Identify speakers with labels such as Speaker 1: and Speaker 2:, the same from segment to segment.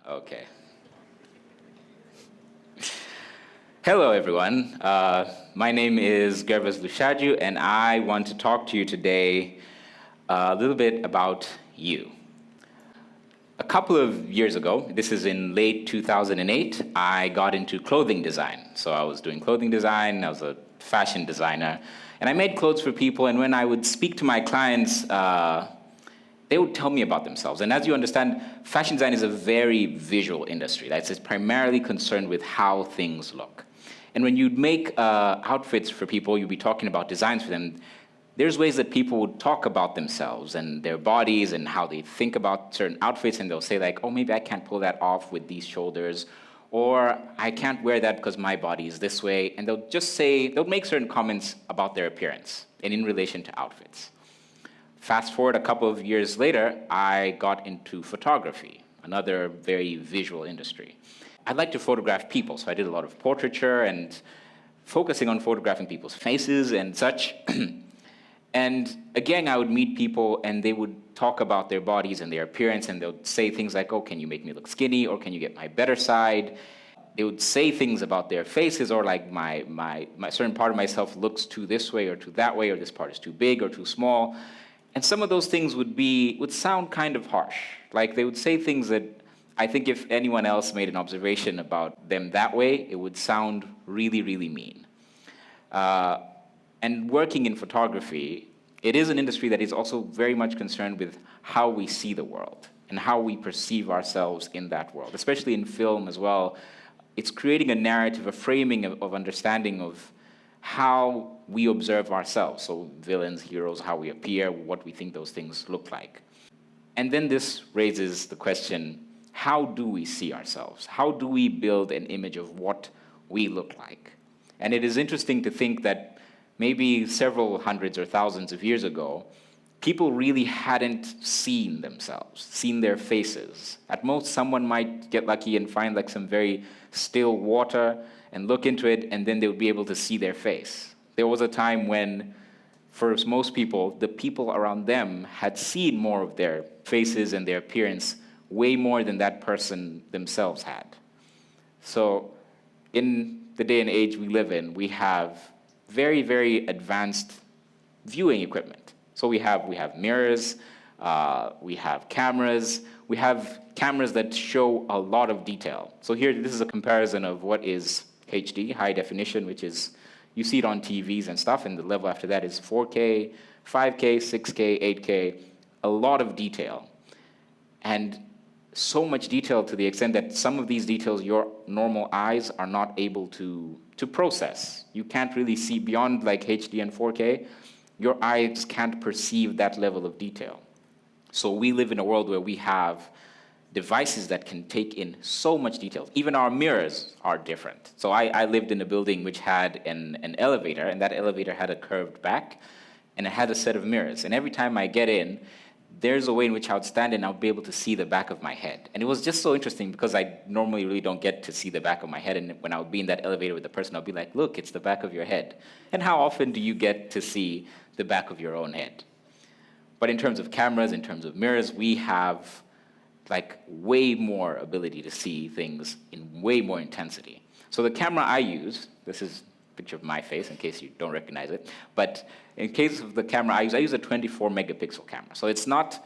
Speaker 1: Okay. Hello, everyone. My name is Gervaz Lushaju, and I want to talk to you today a little bit about you. A couple of years ago, this is in late 2008, I got into clothing design. So I was doing clothing design, I was a fashion designer, and I made clothes for people, and when I would speak to my clients, they would tell me about themselves. And as you understand, fashion design is a very visual industry. It's primarily concerned with how things look. And when you'd make outfits for people, you'd be talking about designs for them. There's ways that people would talk about themselves and their bodies and how they think about certain outfits, and they'll say like, oh, maybe I can't pull that off with these shoulders, or I can't wear that because my body is this way. And they'll make certain comments about their appearance and in relation to outfits. Fast forward a couple of years later, I got into photography, another very visual industry. I like to photograph people, so I did a lot of portraiture and focusing on photographing people's faces and such. And again, I would meet people and they would talk about their bodies and their appearance, and they'll say things like, oh, can you make me look skinny, or can you get my better side? They would say things about their faces, or like my certain part of myself looks too this way or too that way, or this part is too big or too small. And some of those things would sound kind of harsh. Like they would say things that I think if anyone else made an observation about them that way, it would sound really, really mean. And working in photography, it is an industry that is also very much concerned with how we see the world and how we perceive ourselves in that world, especially in film as well. It's creating a narrative, a framing of understanding of how we observe ourselves. So villains, heroes, how we appear, what we think those things look like. And then this raises the question, how do we see ourselves? How do we build an image of what we look like? And it is interesting to think that maybe several hundreds or thousands of years ago, people really hadn't seen themselves, seen their faces. At most, someone might get lucky and find like some very still water and look into it, and then they would be able to see their face. There was a time when, for most people, the people around them had seen more of their faces and their appearance way more than that person themselves had. So in the day and age we live in, we have very, very advanced viewing equipment. So we have mirrors, we have cameras that show a lot of detail. So here, this is a comparison of what is HD, high definition, which is, you see it on TVs and stuff, and the level after that is 4K, 5K, 6K, 8K, a lot of detail. And so much detail to the extent that some of these details your normal eyes are not able to process. You can't really see beyond like HD and 4K. Your eyes can't perceive that level of detail. So we live in a world where we have devices that can take in so much detail. Even our mirrors are different. So I lived in a building which had an elevator, and that elevator had a curved back, and it had a set of mirrors. And every time I get in, there's a way in which I would stand and I'll be able to see the back of my head. And it was just so interesting because I normally really don't get to see the back of my head. And when I would be in that elevator with the person, I'll be like, look, it's the back of your head. And how often do you get to see the back of your own head? But in terms of cameras, in terms of mirrors, we have like way more ability to see things in way more intensity. So the camera I use, this is a picture of my face in case you don't recognize it, but in case of the camera I use a 24 megapixel camera. So it's not,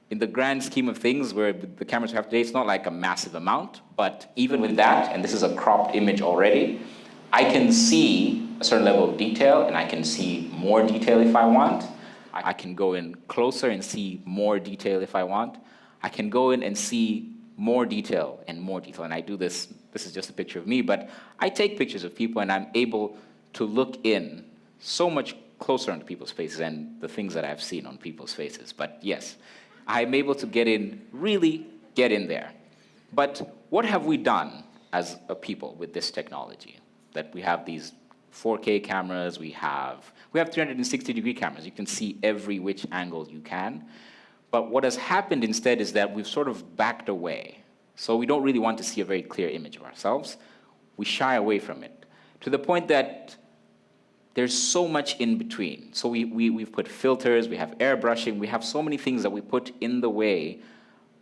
Speaker 1: in the grand scheme of things where the cameras we have today, it's not like a massive amount, but even with that, and this is a cropped image already, I can see a certain level of detail, and I can see more detail if I want. I can go in closer and see more detail if I want. I can go in and see more detail and more detail, and I do this. This is just a picture of me, but I take pictures of people, and I'm able to look in so much closer onto people's faces and the things that I've seen on people's faces. But yes, I'm able to really get in there. But what have we done as a people with this technology? That we have these 4K cameras, we have 360-degree cameras. You can see every which angle you can. But what has happened instead is that we've sort of backed away. So we don't really want to see a very clear image of ourselves. We shy away from it, to the point that there's so much in between. So we've put filters, we have airbrushing, we have so many things that we put in the way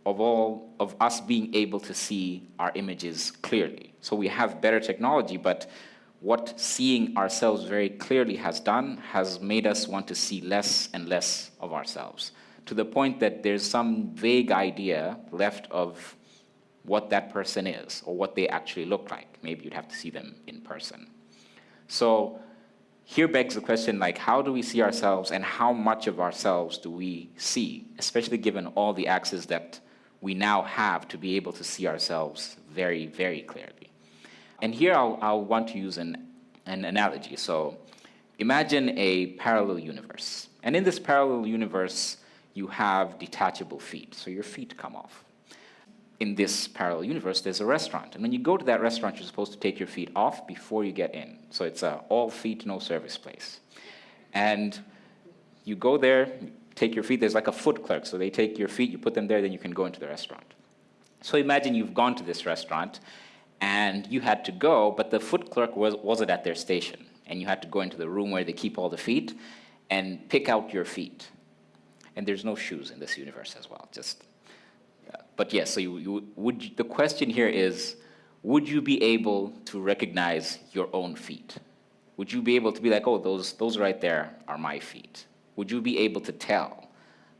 Speaker 1: of us being able to see our images clearly. So we have better technology, but what seeing ourselves very clearly has done has made us want to see less and less of ourselves, to the point that there's some vague idea left of what that person is or what they actually look like. Maybe you'd have to see them in person. So here begs the question, like, how do we see ourselves and how much of ourselves do we see, especially given all the access that we now have to be able to see ourselves very, very clearly. And here I'll want to use an analogy. So imagine a parallel universe. And in this parallel universe, you have detachable feet. So your feet come off. In this parallel universe, there's a restaurant. And when you go to that restaurant, you're supposed to take your feet off before you get in. So it's a all feet, no service place. And you go there, take your feet, there's like a foot clerk. So they take your feet, you put them there, then you can go into the restaurant. So imagine you've gone to this restaurant and you had to go, but the foot clerk wasn't at their station. And you had to go into the room where they keep all the feet and pick out your feet. And there's no shoes in this universe as well. But yes, so the question here is, would you be able to recognize your own feet? Would you be able to be like, oh, those right there are my feet? Would you be able to tell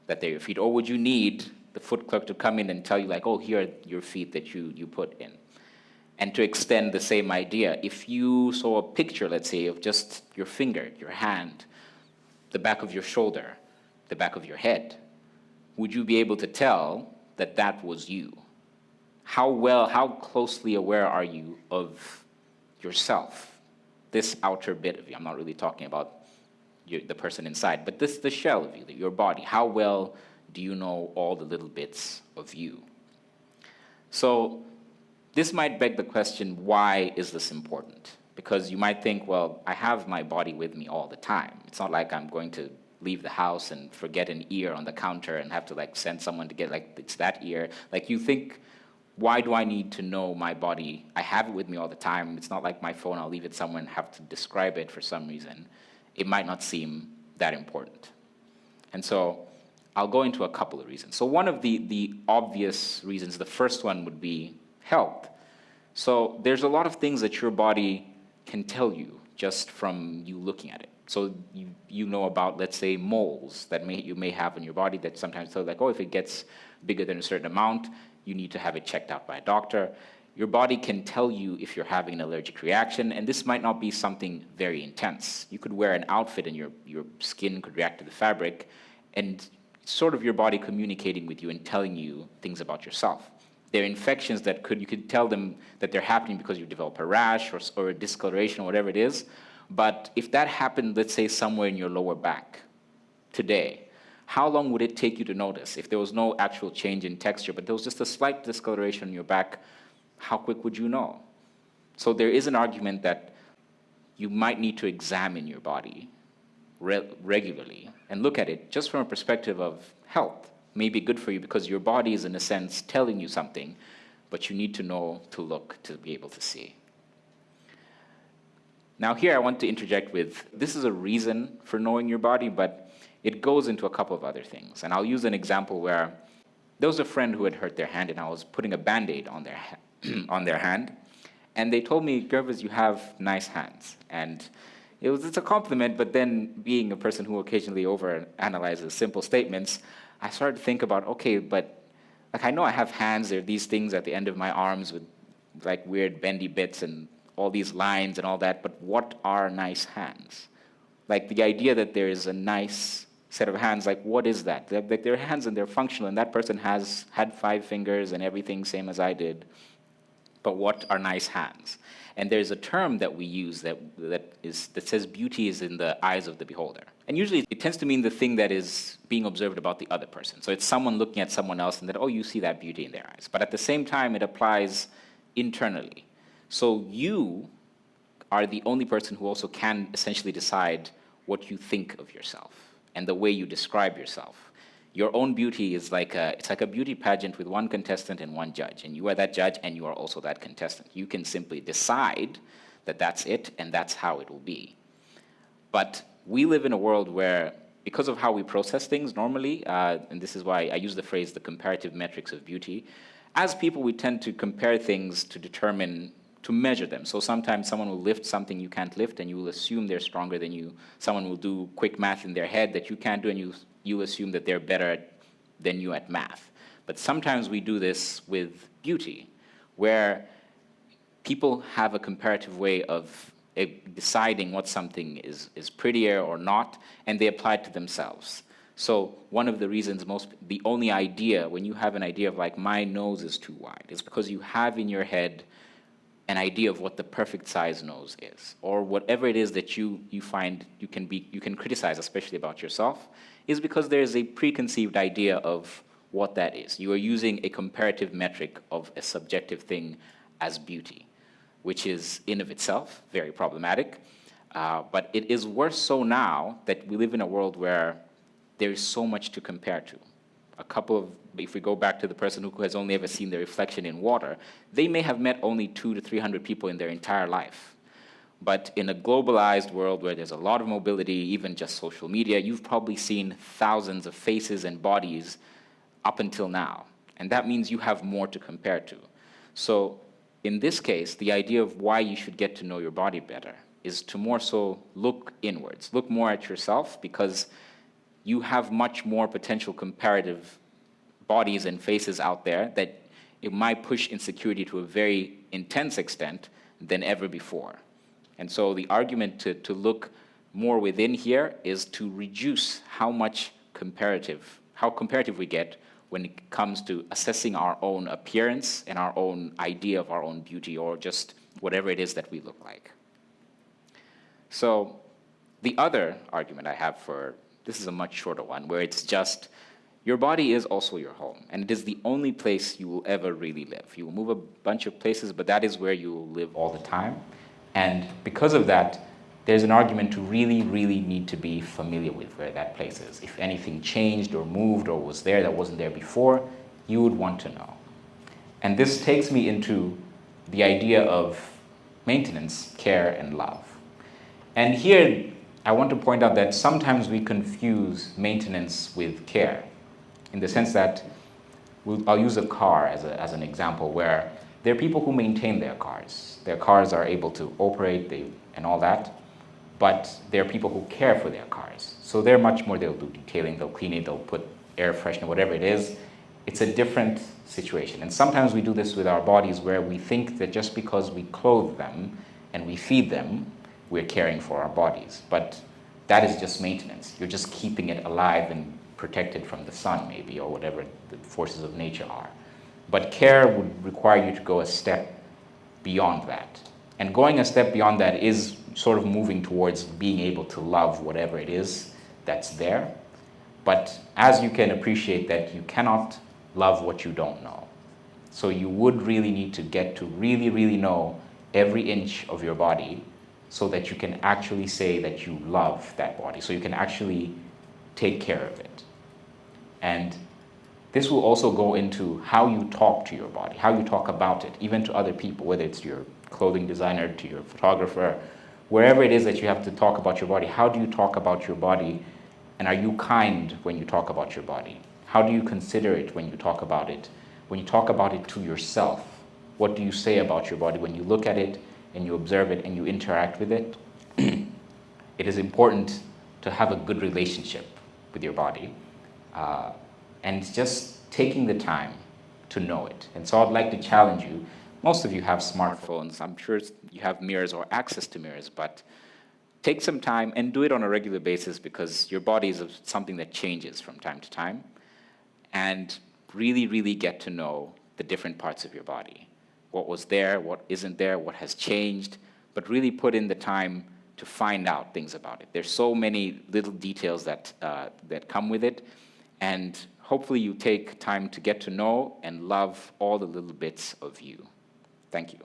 Speaker 1: that they're your feet? Or would you need the foot clerk to come in and tell you like, oh, here are your feet that you put in? And to extend the same idea, if you saw a picture, let's say, of just your finger, your hand, the back of your shoulder, the back of your head, would you be able to tell that that was you? How closely aware are you of yourself? This outer bit of you. I'm not really talking about the person inside, but the shell of you, your body. How well do you know all the little bits of you? So this might beg the question, why is this important? Because you might think, well, I have my body with me all the time. It's not like I'm going to leave the house and forget an ear on the counter and have to like send someone to get like, it's that ear. Like you think, why do I need to know my body? I have it with me all the time. It's not like my phone, I'll leave it somewhere and have to describe it for some reason. It might not seem that important. And so I'll go into a couple of reasons. So one of the obvious reasons, the first one would be health. So there's a lot of things that your body can tell you just from you looking at it. So you know about, let's say, moles that you may have in your body that sometimes tell you like, oh, if it gets bigger than a certain amount, you need to have it checked out by a doctor. Your body can tell you if you're having an allergic reaction, and this might not be something very intense. You could wear an outfit and your skin could react to the fabric, and sort of your body communicating with you and telling you things about yourself. There are infections that you could tell them that they're happening because you develop a rash or a discoloration or whatever it is. But if that happened, let's say, somewhere in your lower back today, how long would it take you to notice? If there was no actual change in texture, but there was just a slight discoloration in your back, how quick would you know? So there is an argument that you might need to examine your body regularly and look at it just from a perspective of health. It may be good for you because your body is, in a sense, telling you something, but you need to know to look to be able to see. Now here I want to interject with, this is a reason for knowing your body, but it goes into a couple of other things. And I'll use an example where there was a friend who had hurt their hand, and I was putting a Band-Aid on their hand. And they told me, Gervaz, you have nice hands. And it's a compliment, but then being a person who occasionally overanalyzes simple statements, I started to think about, okay, but like I know I have hands, there are these things at the end of my arms with like weird bendy bits and all these lines and all that, but what are nice hands? Like the idea that there is a nice set of hands, like what is that? They're hands and they're functional, and that person had 5 fingers and everything same as I did, but what are nice hands? And there's a term that we use that says beauty is in the eyes of the beholder. And usually it tends to mean the thing that is being observed about the other person. So it's someone looking at someone else and that, oh, you see that beauty in their eyes. But at the same time, it applies internally. So you are the only person who also can essentially decide what you think of yourself and the way you describe yourself. Your own beauty is it's like a beauty pageant with one contestant and one judge, and you are that judge and you are also that contestant. You can simply decide that that's it and that's how it will be. But we live in a world where because of how we process things normally, and this is why I use the phrase the comparative metrics of beauty, as people we tend to compare things to determine, to measure them. So sometimes someone will lift something you can't lift and you will assume they're stronger than you. Someone will do quick math in their head that you can't do and you assume that they're better than you at math. But sometimes we do this with beauty, where people have a comparative way of deciding what something is prettier or not, and they apply it to themselves. So one of the reasons the only idea, when you have an idea of like, my nose is too wide, is because you have in your head an idea of what the perfect size nose is, or whatever it is that you find you can criticize, especially about yourself, is because there is a preconceived idea of what that is. You are using a comparative metric of a subjective thing as beauty, which is in of itself very problematic. But it is worse so now that we live in a world where there is so much to compare to. If we go back to the person who has only ever seen their reflection in water, they may have met only 200 to 300 people in their entire life. But in a globalized world where there's a lot of mobility, even just social media, you've probably seen thousands of faces and bodies up until now. And that means you have more to compare to. So in this case, the idea of why you should get to know your body better is to more so look inwards, look more at yourself, because you have much more potential comparative bodies and faces out there that it might push insecurity to a very intense extent than ever before. And so the argument to look more within here is to reduce how comparative we get when it comes to assessing our own appearance and our own idea of our own beauty, or just whatever it is that we look like. So the other argument I have this is a much shorter one, where it's just, your body is also your home, and it is the only place you will ever really live. You will move a bunch of places, but that is where you will live all the time. And because of that, there's an argument to really, really need to be familiar with where that place is. If anything changed or moved or was there that wasn't there before, you would want to know. And this takes me into the idea of maintenance, care, and love. And here, I want to point out that sometimes we confuse maintenance with care, in the sense that I'll use a car as an example, where there are people who maintain their cars. Their cars are able to operate and all that, but there are people who care for their cars. So they'll do detailing, they'll clean it, they'll put air freshener, whatever it is. It's a different situation. And sometimes we do this with our bodies, where we think that just because we clothe them and we feed them, we're caring for our bodies. But that is just maintenance. You're just keeping it alive and protected from the sun, maybe, or whatever the forces of nature are. But care would require you to go a step beyond that. And going a step beyond that is sort of moving towards being able to love whatever it is that's there. But as you can appreciate, that you cannot love what you don't know. So you would really need to get to really, really know every inch of your body, so that you can actually say that you love that body, so you can actually take care of it. And this will also go into how you talk to your body, how you talk about it, even to other people, whether it's to your clothing designer, to your photographer, wherever it is that you have to talk about your body. How do you talk about your body? And are you kind when you talk about your body? How do you consider it when you talk about it? When you talk about it to yourself, what do you say about your body when you look at it and you observe it and you interact with it? It is important to have a good relationship with your body, and just taking the time to know it. And so I'd like to challenge you. Most of you have smartphones. I'm sure you have mirrors or access to mirrors, but take some time and do it on a regular basis, because your body is something that changes from time to time. And really, really get to know the different parts of your body. What was there, what isn't there, what has changed, but really put in the time to find out things about it. There's so many little details that come with it, and hopefully you take time to get to know and love all the little bits of you. Thank you.